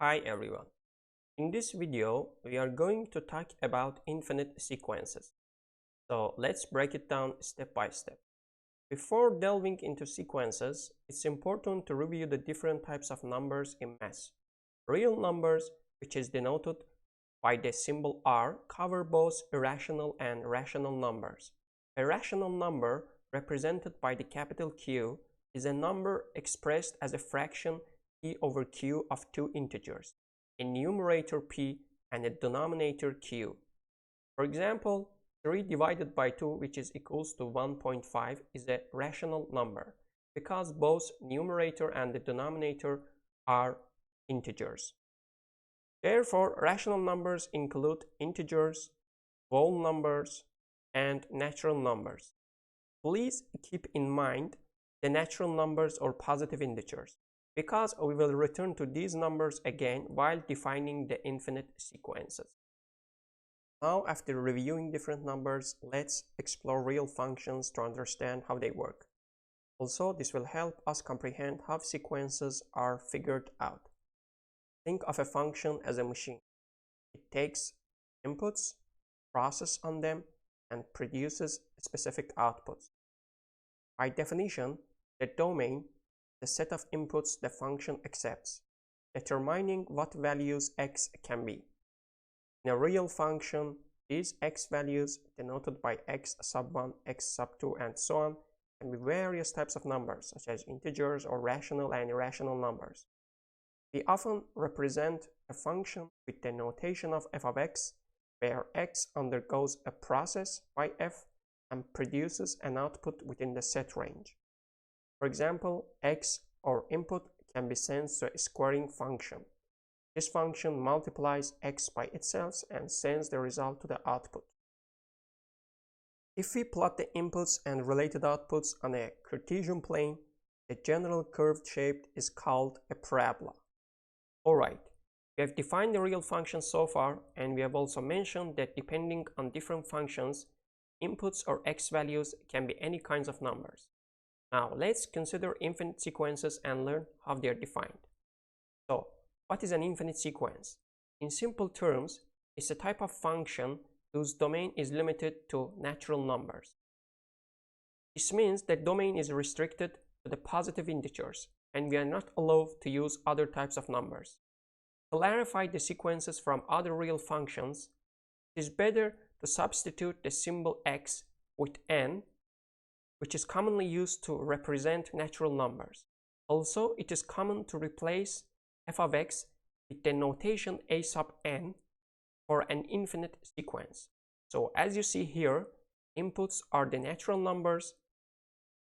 Hi everyone. In this video, we are going to talk about infinite sequences. So let's break it down step by step. Before delving into sequences, it's important to review the different types of numbers in math. Real numbers, which is denoted by the symbol R, cover both irrational and rational numbers. A rational number, represented by the capital Q, is a number expressed as a fraction p over q of two integers, a numerator p and a denominator q. For example, 3 divided by 2, which is equals to 1.5, is a rational number because both numerator and the denominator are integers. Therefore, rational numbers include integers, whole numbers, and natural numbers. Please keep in mind the natural numbers or positive integers, because we will return to these numbers again while defining the infinite sequences. Now, after reviewing different numbers, let's explore real functions to understand how they work. Also, this will help us comprehend how sequences are figured out. Think of a function as a machine. It takes inputs, processes on them, and produces specific outputs. By definition, the domain, the set of inputs the function accepts, determining what values x can be. In a real function, these x values, denoted by x sub 1, x sub 2, and so on, can be various types of numbers, such as integers or rational and irrational numbers. We often represent a function with the notation of f of x, where x undergoes a process by f and produces an output within the set range. For example, x, or input, can be sent to a squaring function. This function multiplies x by itself and sends the result to the output. If we plot the inputs and related outputs on a Cartesian plane, the general curved shape is called a parabola. Alright, we have defined the real functions so far, and we have also mentioned that depending on different functions, inputs or x values can be any kinds of numbers. Now let's consider infinite sequences and learn how they are defined. So, what is an infinite sequence? In simple terms, it's a type of function whose domain is limited to natural numbers. This means that domain is restricted to the positive integers, and we are not allowed to use other types of numbers. To clarify the sequences from other real functions, it is better to substitute the symbol x with n, which is commonly used to represent natural numbers. Also, it is common to replace f of x with the notation a sub n for an infinite sequence. So as you see here, inputs are the natural numbers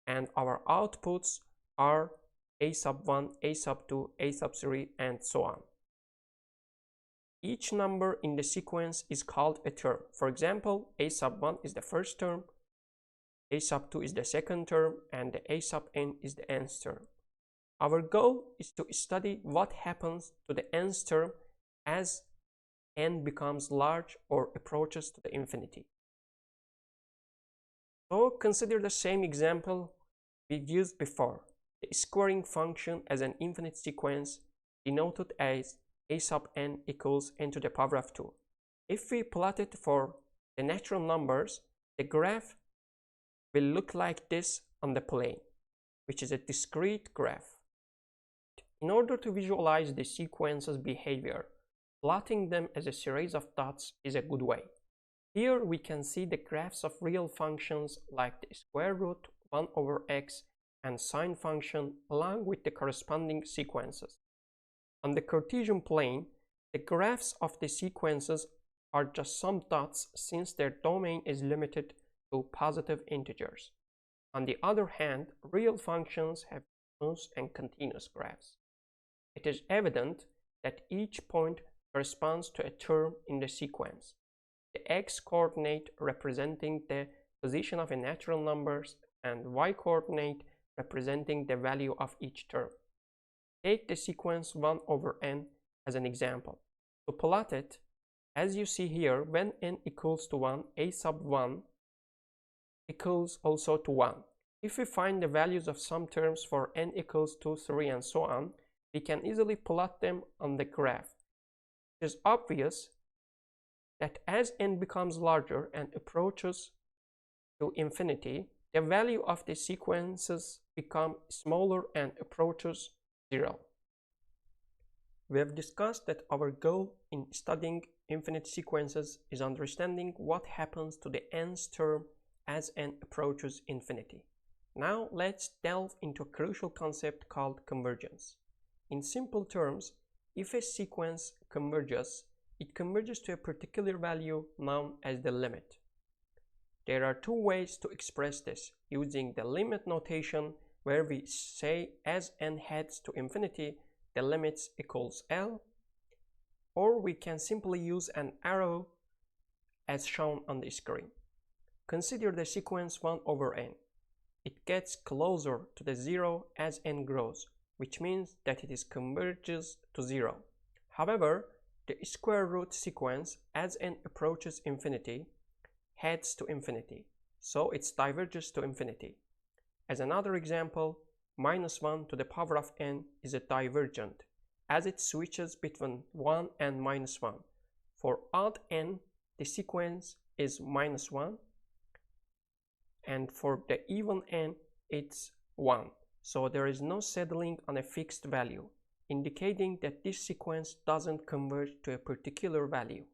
and our outputs are a sub 1, a sub 2, a sub 3, and so on. Each number in the sequence is called a term. For example, a sub 1 is the first term, a sub 2 is the second term, and the a sub n is the nth term. Our goal is to study what happens to the nth term as n becomes large or approaches to the infinity. So consider the same example we've used before, the squaring function as an infinite sequence denoted as a sub n equals n to the power of 2. If we plot it for the natural numbers, the graph will look like this on the plane, which is a discrete graph. In order to visualize the sequence's behavior, plotting them as a series of dots is a good way. Here we can see the graphs of real functions like the square root, 1 over x, and sine function along with the corresponding sequences. On the Cartesian plane, the graphs of the sequences are just some dots since their domain is limited to positive integers. On the other hand, real functions have smooth and continuous graphs. It is evident that each point corresponds to a term in the sequence. The x-coordinate representing the position of a natural number and y-coordinate representing the value of each term. Take the sequence 1 over n as an example. To plot it, as you see here, when n equals to 1, a sub 1 equals also to 1. If we find the values of some terms for n equals 2, 3, and so on, we can easily plot them on the graph. It is obvious that as n becomes larger and approaches to infinity, the value of the sequences becomes smaller and approaches 0. We have discussed that our goal in studying infinite sequences is understanding what happens to the nth term as n approaches infinity. Now let's delve into a crucial concept called convergence. In simple terms, if a sequence converges, it converges to a particular value known as the limit. There are two ways to express this, using the limit notation where we say as n heads to infinity, the limits equals L, or we can simply use an arrow as shown on the screen. Consider the sequence 1 over n. It gets closer to the 0 as n grows, which means that it converges to 0. However, the square root sequence as n approaches infinity heads to infinity, so it diverges to infinity. As another example, minus 1 to the power of n is a divergent, as it switches between 1 and minus 1. For odd n, the sequence is minus 1, and for the even n, it's 1. So there is no settling on a fixed value, indicating that this sequence doesn't converge to a particular value.